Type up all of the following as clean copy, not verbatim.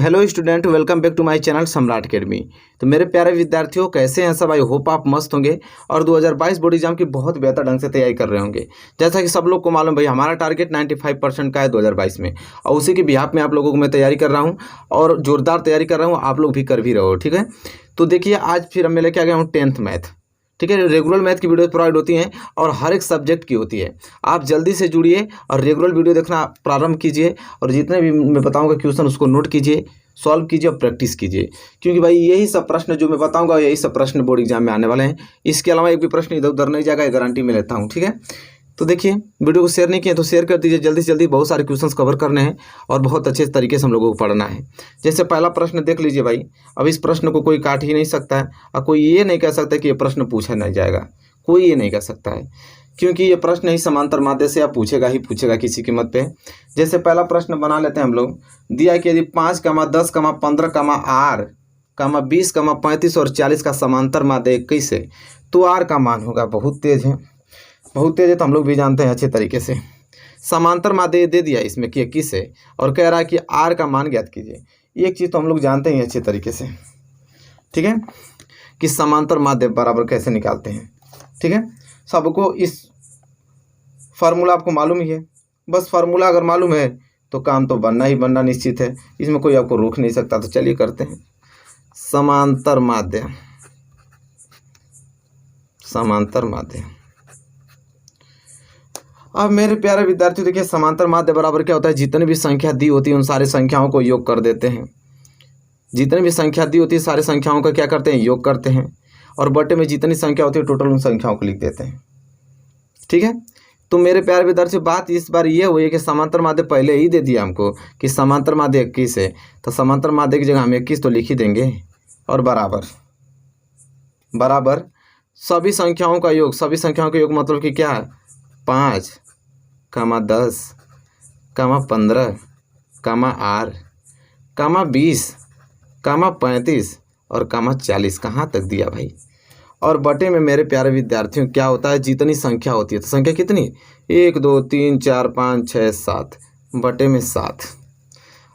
Hello student, welcome back to my channel Samrat Academy. तो मेरे प्यारे विद्यार्थियों, कैसे हैं सब? आई होप आप मस्त होंगे और 2022 बोर्ड एग्जाम की बहुत बेहतर ढंग से तैयारी कर रहे होंगे। जैसा कि सब लोग को मालूम भाई, हमारा टारगेट 95% का है 2022 में, और उसी के बिहाफ में आप लोगों को मैं तैयारी कर रहा हूँ और जोरदार तैयारी कर रहा हूँ। आप लोग भी कर भी रहे हो, ठीक है। तो देखिए, आज फिर मैं लेके आ गया हूँ 10th मैथ, ठीक है। रेगुलर मैथ की वीडियो प्रोवाइड होती हैं और हर एक सब्जेक्ट की होती है। आप जल्दी से जुड़िए और रेगुलर वीडियो देखना प्रारंभ कीजिए, और जितने भी मैं बताऊंगा क्वेश्चन उसको नोट कीजिए, सॉल्व कीजिए और प्रैक्टिस कीजिए, क्योंकि भाई यही सब प्रश्न जो मैं बताऊंगा यही सब प्रश्न बोर्ड एग्जाम में आने वाले हैं। इसके अलावा एक भी प्रश्न इधर उधर नहीं जाएगा, ये गारंटी मैं लेता हूँ, ठीक है। तो देखिए, वीडियो को शेयर नहीं किए तो शेयर कर दीजिए जल्दी से जल्दी। बहुत सारे क्वेश्चंस कवर करने हैं और बहुत अच्छे तरीके से हम लोगों को पढ़ना है। जैसे पहला प्रश्न देख लीजिए भाई। अब इस प्रश्न को कोई काट ही नहीं सकता है और कोई ये नहीं कह सकता कि ये प्रश्न पूछा नहीं जाएगा। कोई ये नहीं कह सकता है, क्योंकि ये प्रश्न ही समांतर माध्य से आप पूछेगा ही पूछेगा किसी कीमत पे। जैसे पहला प्रश्न बना लेते हैं हम लोग। दिया कि यदि 5, 10, 15, R, 20, 35 और 40 का समांतर माध्य 21 है तो R का मान होगा। बहुत तेज है, बहुत तेज है, तो हम लोग भी जानते हैं अच्छे तरीके से। समांतर माध्य दे दिया इसमें कि 21 है और कह रहा है कि R का मान ज्ञात कीजिए। एक चीज़ तो हम लोग जानते हैं अच्छे तरीके से, ठीक है, कि समांतर माध्य बराबर कैसे निकालते हैं, ठीक है। सबको इस फार्मूला आपको मालूम ही है। बस फार्मूला अगर मालूम है तो काम तो बनना ही बनना निश्चित है, इसमें कोई आपको रोक नहीं सकता। तो चलिए करते हैं। समांतर माध्य, समांतर माध्य। अब मेरे प्यारे विद्यार्थियों देखिए, समांतर माध्य बराबर क्या होता है? जितनी भी संख्या दी होती है उन सारी संख्याओं को योग कर देते हैं। जितनी भी संख्या दी होती है सारी संख्याओं का क्या करते हैं? योग करते हैं, और बटे में जितनी संख्या होती है टोटल उन संख्याओं को लिख देते हैं, ठीक है। तो मेरे प्यारे विद्यार्थियों, बात इस बार ये हुई है कि समांतर माध्य पहले ही दे दिया हमको कि समांतर माध्य 21 है, तो समांतर माध्य की जगह हम 21 तो लिख ही देंगे, और बराबर बराबर सभी संख्याओं का योग। सभी संख्याओं का योग मतलब कि क्या है? 5, 10, 15, R, 20, 35 और 40। कहाँ तक दिया भाई? और बटे में मेरे प्यारे विद्यार्थियों क्या होता है? जितनी संख्या होती है, तो संख्या कितनी? 1, 2, 3, 4, 5, 6, 7, बटे में 7।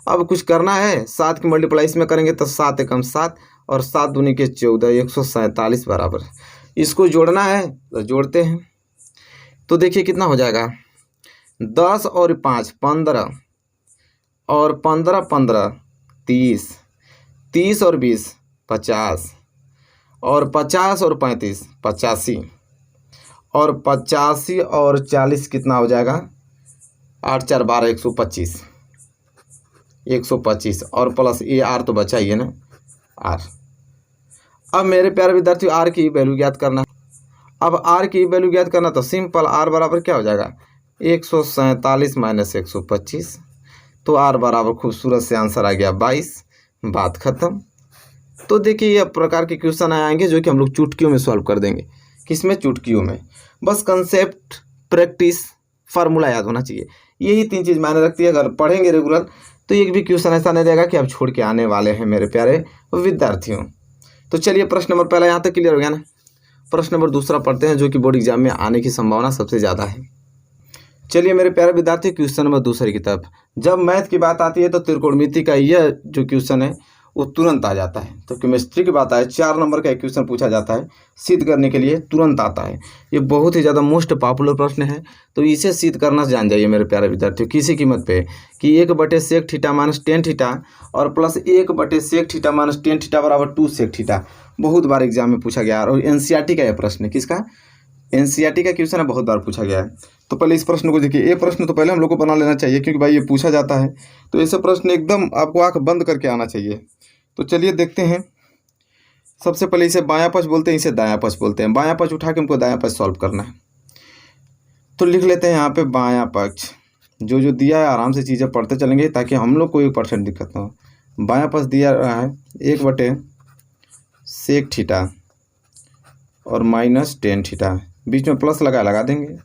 अब कुछ करना है, 7 की मल्टीप्लाई इसमें करेंगे तो 7 एकम 7 और 7 दूनी के 14, 147 बराबर। इसको जोड़ना है तो जोड़ते हैं। तो देखिए कितना हो जाएगा? 10 और 5 15, और 15 15 30, 30 और 20 50, और 50 और 35 85, और 85 और 40 कितना हो जाएगा? 8 4 12 125, 125 और प्लस ये R तो बचा ही है ना, R। अब मेरे प्यारे विद्यार्थियों, R की वैल्यू ज्ञात करना। अब R की वैल्यू ज्ञात करना तो सिंपल, R बराबर क्या हो जाएगा? 147 माइनस 125। तो R बराबर खूबसूरत से आंसर आ गया 22। बात खत्म। तो देखिए, ये प्रकार के क्वेश्चन आएंगे जो कि हम लोग चुटकियों में सॉल्व कर देंगे। किसमें? चुटकियों में। बस कंसेप्ट, प्रैक्टिस, फार्मूला याद होना चाहिए। यही 3 चीज़ मायने रखती है। अगर पढ़ेंगे रेगुलर तो एक भी क्वेश्चन ऐसा नहीं रहेगा कि आप छोड़ के आने वाले हैं मेरे प्यारे विद्यार्थियों। तो चलिए, प्रश्न नंबर पहला यहाँ तक क्लियर हो गया ना। प्रश्न नंबर दूसरा पढ़ते हैं, जो कि बोर्ड एग्जाम में आने की संभावना सबसे ज़्यादा है। चलिए मेरे प्यारे विद्यार्थी, क्वेश्चन नंबर दूसरे की तरफ। जब मैथ की बात आती है तो त्रिकोणमिति का यह जो क्वेश्चन है वो तुरंत आ जाता है। तो केमिस्ट्री की बात आए, 4 नंबर का एक क्वेश्चन पूछा जाता है, सिद्ध करने के लिए तुरंत आता है। ये बहुत ही ज़्यादा मोस्ट पॉपुलर प्रश्न है, तो इसे सिद्ध करना जान जाइए मेरे प्यारे विद्यार्थियों। किसी कीमत पे कि 1/sec theta minus ten theta और plus 1/sec theta minus ten theta बराबर 2 sec थीटा बहुत बार एग्जाम में पूछा गया है। और NCERT का यह प्रश्न है। किसका? NCERT का क्वेश्चन है, बहुत बार पूछा गया है। तो पहले इस प्रश्न को देखिए। ये प्रश्न तो पहले हम लोग को बना लेना चाहिए, क्योंकि भाई ये पूछा जाता है, तो ऐसे प्रश्न एकदम आपको आंख बंद करके आना चाहिए। तो चलिए देखते हैं। सबसे पहले इसे बायां पक्ष बोलते हैं, इसे दायां पक्ष बोलते हैं। बायां पक्ष उठा के हमको दायां पक्ष सॉल्व करना है। तो लिख लेते हैं यहाँ पे बायां पक्ष। जो जो दिया है आराम से चीज़ें पढ़ते चलेंगे ताकि हम लोग को 1% दिक्कत ना हो। बायां पक्ष दिया रहा है 1/sec थीटा और माइनस टेन थीटा, बीच में प्लस लगा देंगे,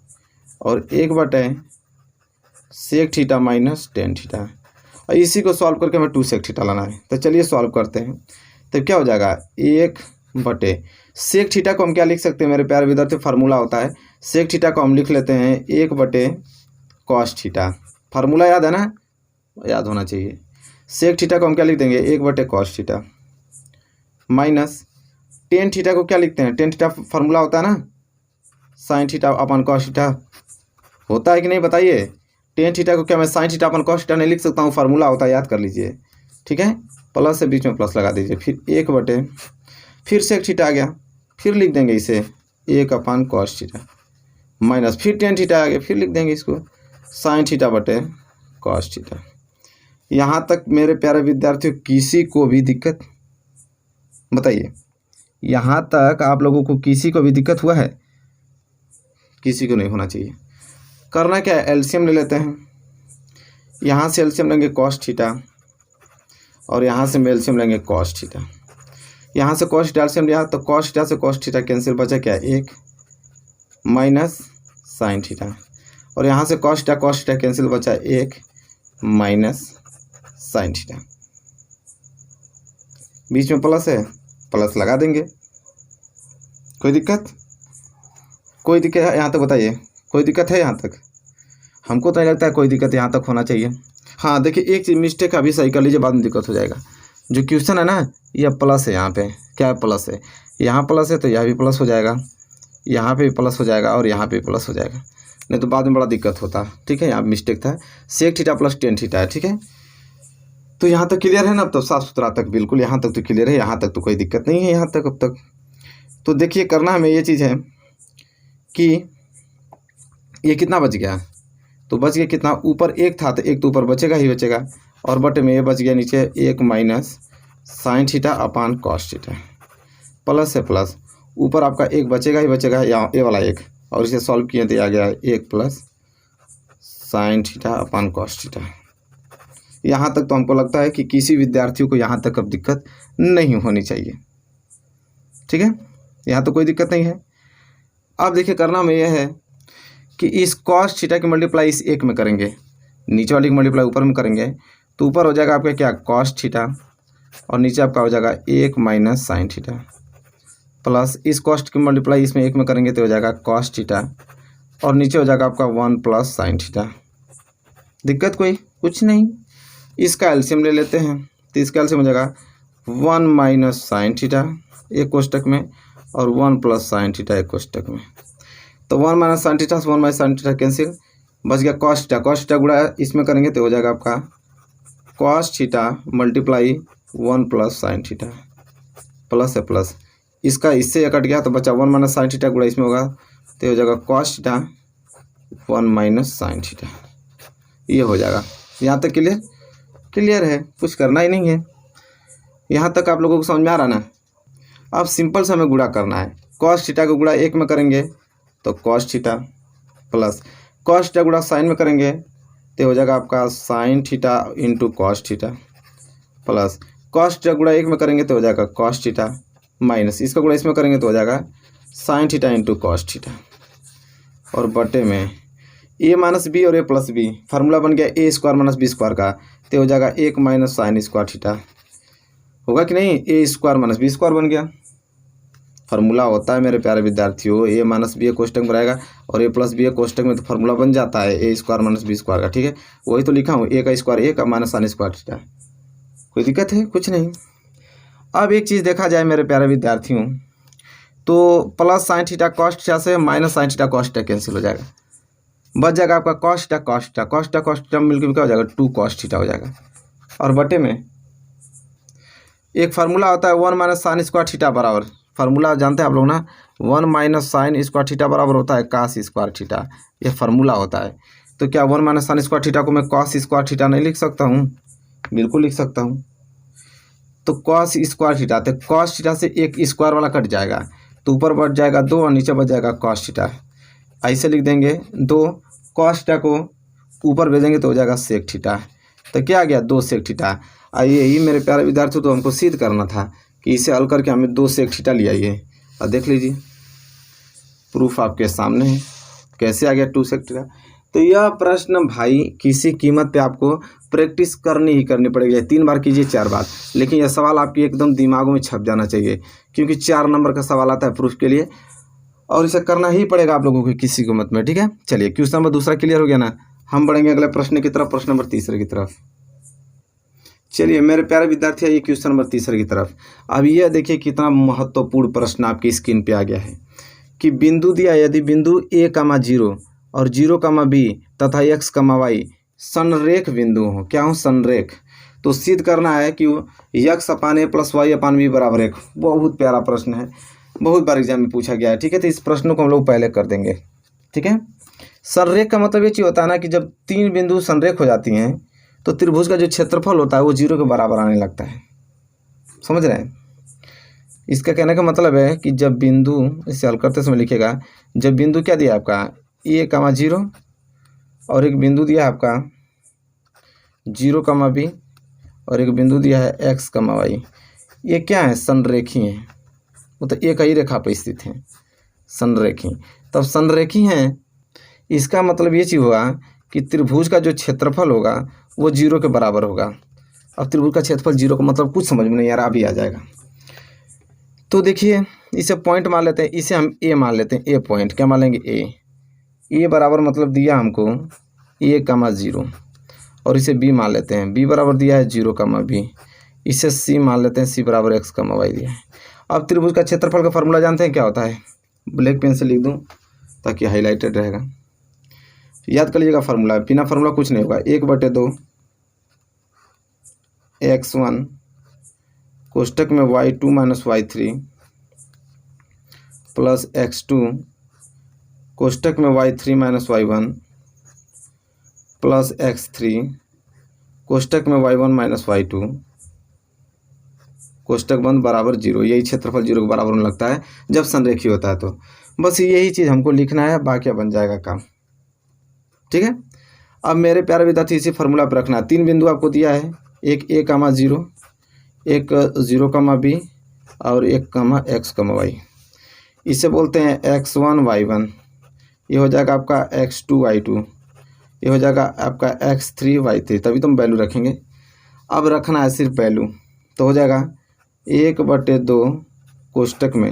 और 1/sec theta minus ten theta, और इसी को सॉल्व करके हमें 2 sec थीटा लाना है। तो चलिए सॉल्व करते हैं। तो क्या हो जाएगा? 1/sec थीटा को हम क्या लिख सकते हैं मेरे प्यारे विद्यार्थी? फार्मूला होता है sec थीटा को हम लिख लेते हैं 1/cos थीटा। फार्मूला याद है ना? याद होना चाहिए। सेक थीटा को हम क्या लिख देंगे 1/cos theta minus ten theta को क्या लिखते हैं, टेन थीटा फार्मूला होता है ना साइन थीटा अपन कॉस थीटा, होता है कि नहीं बताइए। टेन थीटा को क्या मैं साइन थीटा अपन कॉस थीटा नहीं लिख सकता हूँ, फार्मूला होता है, याद कर लीजिए। ठीक है, प्लस से बीच में प्लस लगा दीजिए, फिर 1/, फिर सेक थीटा आ गया, फिर लिख देंगे इसे 1/cos थीटा माइनस फिर टेन थीटा आ गया, फिर लिख देंगे इसको साइन थीटा/cos थीटा। यहाँ तक मेरे प्यारे विद्यार्थियों किसी को भी दिक्कत बताइए, यहाँ तक आप लोगों को किसी को भी दिक्कत हुआ है? किसी को नहीं होना चाहिए। करना क्या है, एलसीएम ले लेते हैं। यहाँ से एलसीएम लेंगे cos थीटा और यहाँ से एलसीएम लेंगे cos थीटा। यहाँ से cos थीटा एलसीएम लिया तो cos थीटा से cos थीटा कैंसिल, बचा क्या 1 माइनस साइन थीटा, और यहाँ से cos थीटा कैंसिल, बचा 1 माइनस साइन थीटा। बीच में प्लस है, प्लस लगा देंगे। कोई दिक्कत? कोई दिक्कत है यहाँ तक बताइए, कोई दिक्कत है यहाँ तक? हमको तो नहीं लगता है कोई दिक्कत यहाँ तक होना चाहिए। हाँ देखिए, एक चीज मिस्टेक अभी सही कर लीजिए, बाद में दिक्कत हो जाएगा। जो क्वेश्चन है ना, यह प्लस है, यहाँ पे क्या है प्लस है, यहाँ प्लस है तो यहाँ भी प्लस हो जाएगा, यहाँ पे भी प्लस हो जाएगा और यहाँ पे भी प्लस हो जाएगा, नहीं तो बाद में बड़ा दिक्कत होता। ठीक है, यहाँ मिस्टेक था, sec theta plus ten theta है। ठीक है, तो यहाँ तक क्लियर है ना? अब तो साफ सुथरा तक बिल्कुल यहाँ तक तो क्लियर है, यहाँ तक तो कोई दिक्कत नहीं है यहाँ तक अब तक। तो देखिए करना हमें ये चीज़ है कि ये कितना बच गया, तो बच गया कितना, ऊपर 1 था तो 1 तो ऊपर बचेगा ही बचेगा, और बटे में ये बच गया नीचे 1 माइनस साइन थीटा/cos थीटा, प्लस से प्लस ऊपर आपका 1 बचेगा ही बचेगा, या ये वाला 1, और इसे सॉल्व किए तो आ गया 1 प्लस साइन थीटा/cos थीटा। यहाँ तक तो हमको लगता है कि किसी विद्यार्थियों को यहाँ तक अब दिक्कत नहीं होनी चाहिए। ठीक है, यहाँ तो कोई दिक्कत नहीं है। अब देखिए करना हमें यह है कि इस cos थीटा की मल्टीप्लाई इस 1 में करेंगे, नीचे वाली की मल्टीप्लाई ऊपर में करेंगे, तो ऊपर हो जाएगा आपका क्या cos थीटा, और नीचे आपका हो जाएगा 1 माइनस साइन थीटा, प्लस इस cos की मल्टीप्लाई इसमें 1 में करेंगे तो हो जाएगा cos थीटा, और नीचे हो जाएगा आपका 1 प्लस साइन थीटा। दिक्कत कोई कुछ नहीं। इसका एलसीएम ले लेते हैं, तो इसका एलसीएम हो जाएगा 1 माइनस साइन थीटा एक कोष्टक में और 1 प्लस साइन थीटा एक कोष्टक में। तो 1 माइनस साइन थीटा से 1 माइनस साइन थीटा कैंसिल, बच गया cos थीटा गुणा इसमें करेंगे तो हो जाएगा आपका cos theta multiply 1 plus sine theta, plus है प्लस, इसका इससे कट गया तो बचा 1 माइनस साइन थीटा गुणा इसमें होगा तो हो जाएगा cos theta 1 minus sine theta. ये हो जाएगा। यहाँ तक क्लियर? क्लियर है, कुछ करना ही नहीं है। यहाँ तक आप लोगों को समझ में आ रहा ना? अब सिंपल से हमें गुणा करना है, cos थीटा को गुणा 1 में करेंगे तो cos theta, plus cos theta गुणा साइन में करेंगे तो हो जाएगा आपका sign theta into cos theta, plus cos theta गुणा 1 में करेंगे तो हो जाएगा cos थीटा, माइनस इसका गुणा इसमें करेंगे तो हो जाएगा sine theta into cos theta, और बटे में a माइनस बी और a प्लस बी, फार्मूला बन गया a square minus B square का, तो हो जाएगा 1 माइनस साइन स्क्वायर थीटा, होगा कि नहीं, a square minus B square बन गया। फार्मूला होता है मेरे प्यारे विद्यार्थियों, a माइनस बी कोष्टक में रहेगा और a प्लस बी कोष्टक में, तो फार्मूला बन जाता है a square minus B square का। ठीक है, वही तो लिखा हूँ, a का square 1 minus sine square theta. कोई दिक्कत है? कुछ नहीं। अब एक चीज़ देखा जाए मेरे प्यारे विद्यार्थियों, तो plus sine theta cos theta से minus sine theta cos theta cancel हो जाएगा, बच जाएगा आपका cos थीटा मिलकर क्या हो जाएगा 2 cos थीटा हो जाएगा, और बटे में एक फार्मूला होता है 1 माइनस साइन स्क्वायर थीटा बराबर, फार्मूला जानते हैं आप लोग ना, 1 माइनस साइन स्क्वायर थीटा बराबर होता है cos स्क्वायर थीटा, ये फार्मूला होता है। तो क्या 1 माइनस साइन स्क्वायर थीटा को मैं cos स्क्वायर थीटा नहीं लिख सकता हूँ? बिल्कुल लिख सकता हूँ। तो cos स्क्वायर थीटा, तो cos थीटा से एक स्क्वायर वाला कट जाएगा तो ऊपर बढ़ जाएगा 2 और नीचे बच जाएगा cos थीटा, ऐसे लिख देंगे 2, cos थीटा को ऊपर भेजेंगे तो हो जाएगा सेक थीटा, तो क्या आ गया 2 सेक थीटा। आइए यही मेरे प्यारे विद्यार्थियों, तो हमको सिद्ध करना था कि इसे हल करके हमें 2 सेक थीटा ले आइए, और देख लीजिए प्रूफ आपके सामने है कैसे आ गया 2 सेक थीटा। तो यह प्रश्न भाई किसी कीमत पे आपको प्रैक्टिस करनी ही करनी पड़ेगी, 3 बार कीजिए 4 बार, लेकिन यह सवाल आपकी एकदम दिमागों में छप जाना चाहिए, क्योंकि 4 नंबर का सवाल आता है प्रूफ के लिए, और इसे करना ही पड़ेगा आप लोगों को किसी कीमत में। ठीक है, चलिए क्वेश्चन नंबर दूसरा क्लियर हो गया ना, हम बढ़ेंगे अगले प्रश्न की तरफ, प्रश्न नंबर तीसरे की तरफ। चलिए मेरे प्यारे विद्यार्थी, ये क्वेश्चन नंबर तीसरे की तरफ। अब यह देखिए कितना महत्वपूर्ण प्रश्न आपकी स्क्रीन पे आ गया है कि बिंदु दिया, यदि बिंदु ए कमा 0 और 0 कमा बी तथा x कमा वाई संरेख बिंदु हो। क्या हो? संरेख। तो सिद्ध करना है कि x अपान ए प्लस वाई अपान बी बराबर 1। बहुत प्यारा प्रश्न है, बहुत बार एग्जाम में पूछा गया है। ठीक है, तो इस प्रश्न को हम लोग पहले कर देंगे। ठीक है, संरेख का मतलब ये चीज़ होता है ना कि जब तीन बिंदु संरेख हो जाती हैं तो त्रिभुज का जो क्षेत्रफल होता है वो 0 के बराबर आने लगता है। समझ रहे हैं? इसका कहने का मतलब है कि जब बिंदु, इसे हल करते समय लिखेगा, जब बिंदु क्या दिया आपका a कमा 0 और एक बिंदु दिया है आपका 0 कमा बी और एक बिंदु दिया है x कमा वाई, ये क्या है? संरेखी हैं। वो तो एक ही रेखा पर स्थित हैं, संरेखी। तब संरेखी हैं, इसका मतलब ये चीज़ हुआ कि त्रिभुज का जो क्षेत्रफल होगा वो 0 के बराबर होगा। अब त्रिभुज का क्षेत्रफल 0 का मतलब कुछ समझ में नहीं आ रहा, अभी आ जाएगा। तो देखिए इसे पॉइंट मान लेते हैं, इसे हम ए मान लेते हैं। ए पॉइंट क्या मान लेंगे? ए बराबर मतलब दिया हमको a कमा 0 और इसे b मान लेते हैं। b बराबर दिया है 0 कमा b, इसे c मान लेते हैं। c बराबर x कमा y दिया है। अब त्रिभुज का क्षेत्रफल का फॉर्मूला जानते हैं क्या होता है? ब्लैक पेन से लिख दूं ताकि हाईलाइटेड रहेगा। याद कर लीजिएगा फार्मूला, बिना फार्मूला कुछ नहीं होगा। 1/2 x1 कोष्टक में y2 minus y3 plus x2 कोष्टक में y3 minus y1 plus x3 कोष्टक में y1 माइनस y2 कोष्टक बंद बराबर 0। यही क्षेत्रफल 0 के बराबर होने लगता है जब संरेखी होता है। तो बस यही चीज़ हमको लिखना है, बाकी बन जाएगा काम। ठीक है, अब मेरे प्यारे विद्यार्थी इसी फार्मूला पर रखना है। तीन बिंदु आपको दिया है, एक a कमा 0, एक 0 कमा b और एक कमा x कमा y। इसे बोलते हैं x1 y1, ये हो जाएगा आपका x2 y2, ये हो जाएगा आपका x3 y3। तभी तो हम वैल्यू रखेंगे। अब रखना है सिर्फ वैल्यू, तो हो जाएगा 1/2 कोष्टक में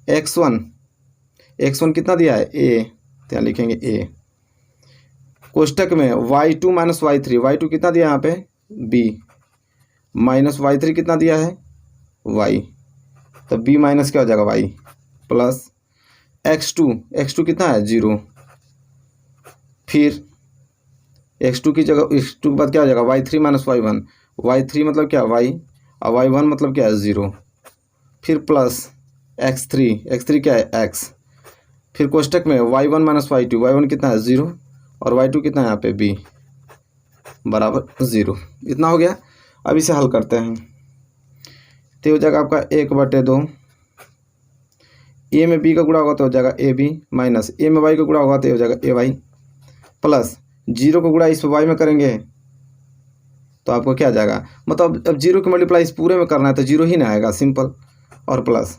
x1 कितना दिया है? a, तो यहाँ लिखेंगे a कोष्टक में y2 माइनस y3 कितना दिया है यहाँ पे? b माइनस y3 कितना दिया है? y, तो b माइनस क्या हो जाएगा? y प्लस x2 कितना है? 0। फिर x2 की जगह x2 के बाद क्या हो जाएगा? y3 माइनस y3 मतलब क्या? y, और y1 मतलब क्या है? 0। फिर प्लस x3 क्या है? x। फिर कोष्टक में y1 माइनस y1 कितना है? 0 और y2 कितना है यहाँ पे? b बराबर 0। इतना हो गया। अब इसे हल करते हैं, तो हो जाएगा आपका 1/2 a में b का गुणा होगा तो हो जाएगा ab माइनस a में y का गुणा होगा तो हो जाएगा ay प्लस 0 का गुणा इस y में करेंगे तो आपको क्या आ जाएगा? मतलब अब 0 की मल्टीप्लाई इस पूरे में करना है तो 0 ही ना आएगा, सिंपल। और प्लस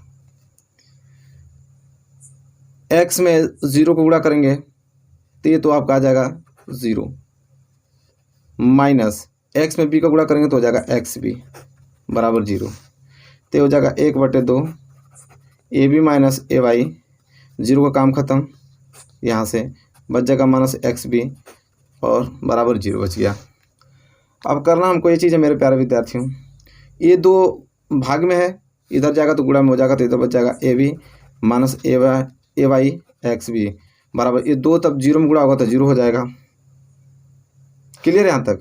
x में 0 को गुणा करेंगे तो ये तो आपका आ जाएगा 0 माइनस x में b का गुणा करेंगे तो हो जाएगा xb बराबर 0। तो हो जाएगा 1/2 ab माइनस ay, 0 का काम खत्म, यहाँ से बच जाएगा माइनस xb और बराबर 0 बच गया। अब करना हमको ये चीज़ है मेरे प्यारे विद्यार्थियों, ये दो भाग में है, इधर जाएगा तो गुणा में हो जाएगा तो इधर बच जाएगा ab माइनस ay xb बराबर ये 2 तब 0 में गुणा होगा तो 0 हो जाएगा। क्लियर यहाँ तक?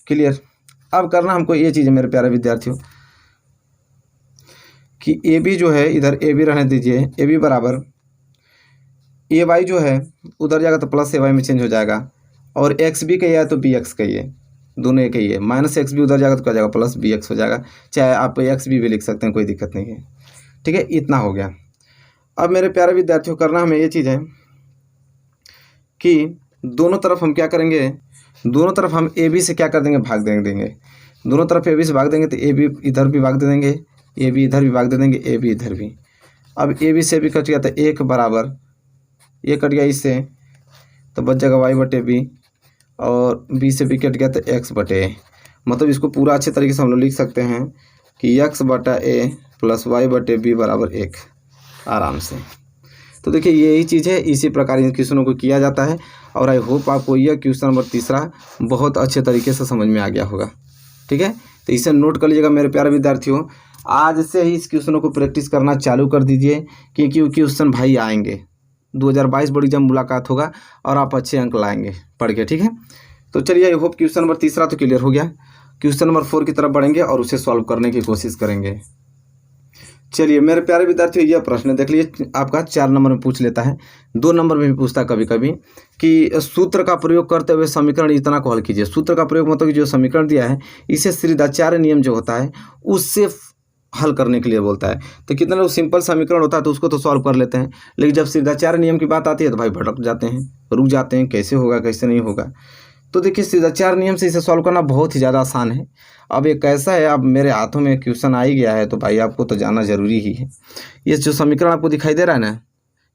क्लियर। अब करना हमको ये चीज़ है मेरे प्यारे विद्यार्थियों कि ab जो है इधर ab रहने दीजिए, ab बराबर ay जो है उधर जाएगा तो प्लस ay में चेंज हो जाएगा और xb का है तो bx का ही है, दोनों एक ही है। माइनस xb उधर जाएगा तो क्या जाएगा? प्लस bx हो जाएगा, चाहे आप xb भी लिख सकते हैं, कोई दिक्कत नहीं है। ठीक है, इतना हो गया। अब मेरे प्यारे विद्यार्थियों करना हमें ये चीज़ है कि दोनों तरफ हम क्या करेंगे? दोनों तरफ हम AB से क्या कर देंगे? भाग देंगे। दोनों तरफ AB से भाग देंगे तो AB इधर भी भाग दे देंगे, AB इधर भी भाग दे देंगे, AB इधर भी। अब AB से भी कट गया तो 1 बराबर ये कट गया इससे तो बच जाएगा y/b और b से b कट गया तो x/a। मतलब इसको पूरा अच्छे तरीके से हम लोग लिख सकते हैं कि x/a प्लस y/b बराबर 1 आराम से। तो देखिए यही चीज़ है, इसी प्रकार इन क्वेश्चनों को किया जाता है और आई होप आपको यह क्वेश्चन नंबर तीसरा बहुत अच्छे तरीके से समझ में आ गया होगा। ठीक है, तो इसे नोट कर लीजिएगा मेरे प्यारे विद्यार्थियों। आज से ही इस क्वेश्चनों को प्रैक्टिस करना चालू कर दीजिए, क्योंकि क्वेश्चन भाई आएंगे। 2022 बोर्ड एग्जाम मुलाकात होगा और आप अच्छे अंक लाएंगे पढ़ के, ठीक है। तो चलिए, आई होप क्वेश्चन नंबर 3 तो क्लियर हो गया। क्वेश्चन नंबर 4 की तरफ बढ़ेंगे और उसे सॉल्व करने की कोशिश करेंगे। चलिए मेरे प्यारे विद्यार्थियों, यह प्रश्न देख लीजिए, आपका 4 नंबर में पूछ लेता है, 2 नंबर में भी पूछता है कभी कभी कि सूत्र का प्रयोग करते हुए समीकरण इतना को हल कीजिए। सूत्र का प्रयोग मतलब कि जो समीकरण दिया है इसे श्रीदाचार्य नियम जो होता है उससे हल करने के लिए बोलता है। तो कितना लोग सिंपल समीकरण होता है तो उसको तो सॉल्व कर लेते हैं, लेकिन जब श्रीदाचार्य नियम की बात आती है तो भाई भटक जाते हैं, रुक जाते हैं, कैसे होगा कैसे नहीं होगा। तो देखिए, श्रीदाचार्य नियम से इसे सॉल्व करना बहुत ही ज़्यादा आसान है। अब ये कैसा है, अब मेरे हाथों में क्वेश्चन आ ही गया है तो भाई आपको तो जानना जरूरी ही है। ये जो समीकरण आपको दिखाई दे रहा है ना,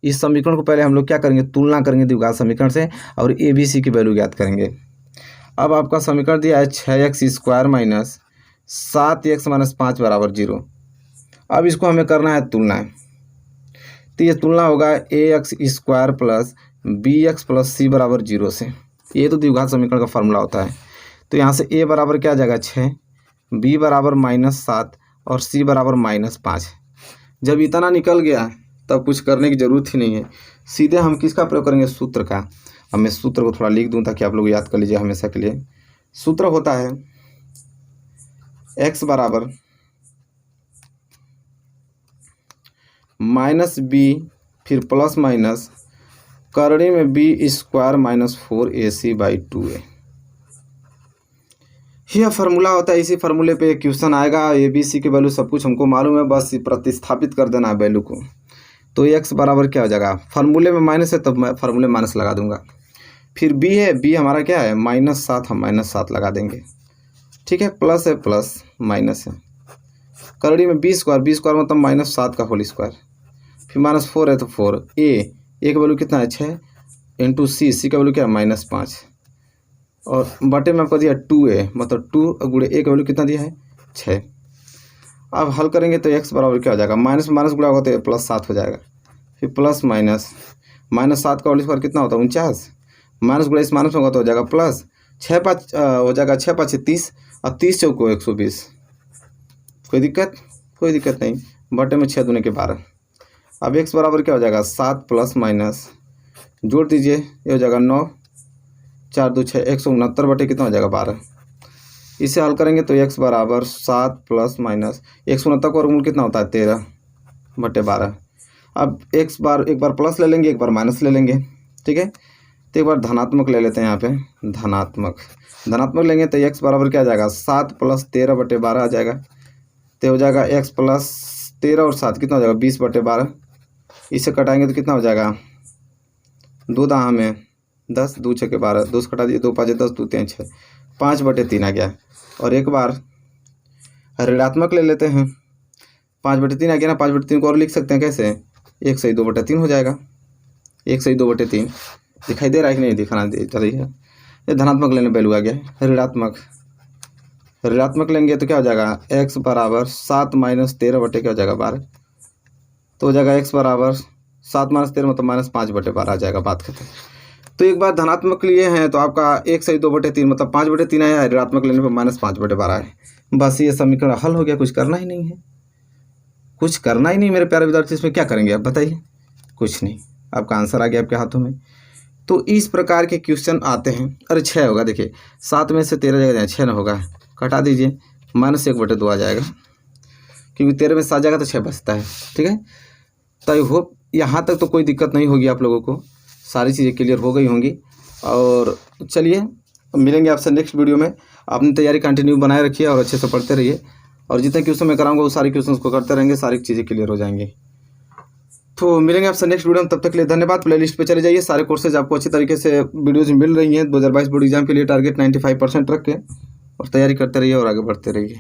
इस समीकरण को पहले हम लोग क्या करेंगे, तुलना करेंगे द्विघात समीकरण से और ABC की वैल्यू ज्ञात करेंगे। अब आपका समीकरण दिया है 6x² माइनस 7x माइनस 5 बराबर 0। अब इसको हमें करना है तुलना। तो ये तुलना होगा ax² plus bx plus c बराबर 0 से। ये तो द्विघात समीकरण का फॉर्मूला होता है। तो यहाँ से a बराबर क्या आ जाएगा 6, b बराबर -7 और c बराबर -5। जब इतना निकल गया तब कुछ करने की ज़रूरत ही नहीं है, सीधे हम किसका प्रयोग करेंगे, सूत्र का। अब मैं सूत्र को थोड़ा लिख दूं ताकि आप लोग याद कर लीजिए हमेशा के लिए। सूत्र होता है x बराबर -b फिर प्लस माइनस करड़ी में b² माइनस 4ac/2a। यह फार्मूला होता है। इसी फार्मूले पे क्वेश्चन आएगा। ABC की वैल्यू सब कुछ हमको मालूम है, बस प्रतिस्थापित कर देना है वैल्यू को। तो x बराबर क्या हो जाएगा, फार्मूले में माइनस है तब मैं फार्मूले में माइनस लगा दूंगा। फिर b है, b हमारा क्या है -7, हम -7 लगा देंगे, ठीक है। प्लस है प्लस, माइनस है, करड़ी में b² मतलब -7 का होल स्क्वायर, फिर -4 है तो 4। a का वैल्यू कितना है 6 इंटू c का वैल्यू क्या है -5 और बटे में आपको दिया 2a मतलब 2 गुणे a का वैल्यू कितना दिया है 6। अब हल करेंगे तो x बराबर क्या हो जाएगा, माइनस माइनस गुणा होगा तो +7 हो जाएगा, फिर प्लस माइनस -7 का होल स्क्वायर कितना होता है 49, माइनस गुणा इस माइनस में होगा तो हो जाएगा प्लस 6 5 हो जाएगा 6 5 30 और 30 चौको 120। कोई दिक्कत नहीं, बटे में 6 दूने के 12। अब x बराबर क्या हो जाएगा 7 प्लस माइनस जोड़ दीजिए, ये हो जाएगा 9 4 2 6 169 बटे कितना हो जाएगा 12। इसे हल करेंगे तो x बराबर 7 प्लस माइनस 169 का वर्गमूल कितना होता है 13 बटे 12। अब एक बार प्लस ले लेंगे, एक बार माइनस ले लेंगे, ठीक है। तो एक बार धनात्मक ले लेते हैं, यहाँ पे धनात्मक लेंगे तो x बराबर क्या आ जाएगा 7 प्लस 13 बटे 12 आ जाएगा। तो हो जाएगा x प्लस 13 और 7 कितना हो जाएगा 20 बटे 12। इसे कटाएंगे तो कितना हो जाएगा 2 दाहाँ में 10 2 6 के 12, 2 से कटा दिए 2 5 10 2 3 6 5 बटे 3 आ गया। और एक बार ऋणात्मक ले लेते हैं, 5 बटे 3 आ गया ना। 5 बटे 3 को और लिख सकते हैं कैसे, 1 सही 2 बटे 3 हो जाएगा। 1 सही 2 बटे 3 दिखाई दे रहा है कि नहीं, दिखाना दे रही है। ये धनात्मक लेने वैल्यू आ गया। ऋणात्मक लेंगे तो क्या हो जाएगा x बराबर 7 माइनस 13 बटे क्या हो जाएगा 12। तो हो जाएगा x बराबर 7 माइनस 13 मतलब -5 बटे 12 आ जाएगा, बात खत्म। तो एक बार धनात्मक लिए हैं तो आपका 1 सही 2 बटे 3 मतलब 5 बटे 3 आया है, ऋणात्मक लेने पर -5 बटे 12 है। बस ये समीकरण हल हो गया, कुछ करना ही नहीं है, मेरे प्यारे विद्यार्थी। इसमें क्या करेंगे आप बताइए, कुछ नहीं, आपका आंसर आ गया आपके हाथों में। तो इस प्रकार के क्वेश्चन आते हैं। अरे 6 होगा, देखिए 7 में से 13 जगह 6 ना होगा, कटा दीजिए, -1 बटे 2 आ जाएगा, क्योंकि 13 में 7 जाएगा तो 6 बचता है, ठीक है। तो आई होप यहाँ तक तो कोई दिक्कत नहीं होगी, आप लोगों को सारी चीज़ें क्लियर हो गई होंगी। और चलिए मिलेंगे आपसे नेक्स्ट वीडियो में। आपने तैयारी कंटिन्यू बनाए रखिए और अच्छे से पढ़ते रहिए, और जितने क्वेश्चन मैं कराऊंगा वो सारे क्वेश्चन को करते रहेंगे, सारी चीज़ें क्लियर हो जाएंगी। तो मिलेंगे आपसे नेक्स्ट वीडियो में, तब तक के लिए धन्यवाद। प्लेलिस्ट पे चले जाइए, सारे कोर्सेज आपको अच्छी तरीके से वीडियोज मिल रही हैं। 2022 बोर्ड एग्जाम के लिए टारगेट 95% रख के और तैयारी करते रहिए और आगे बढ़ते रहिए।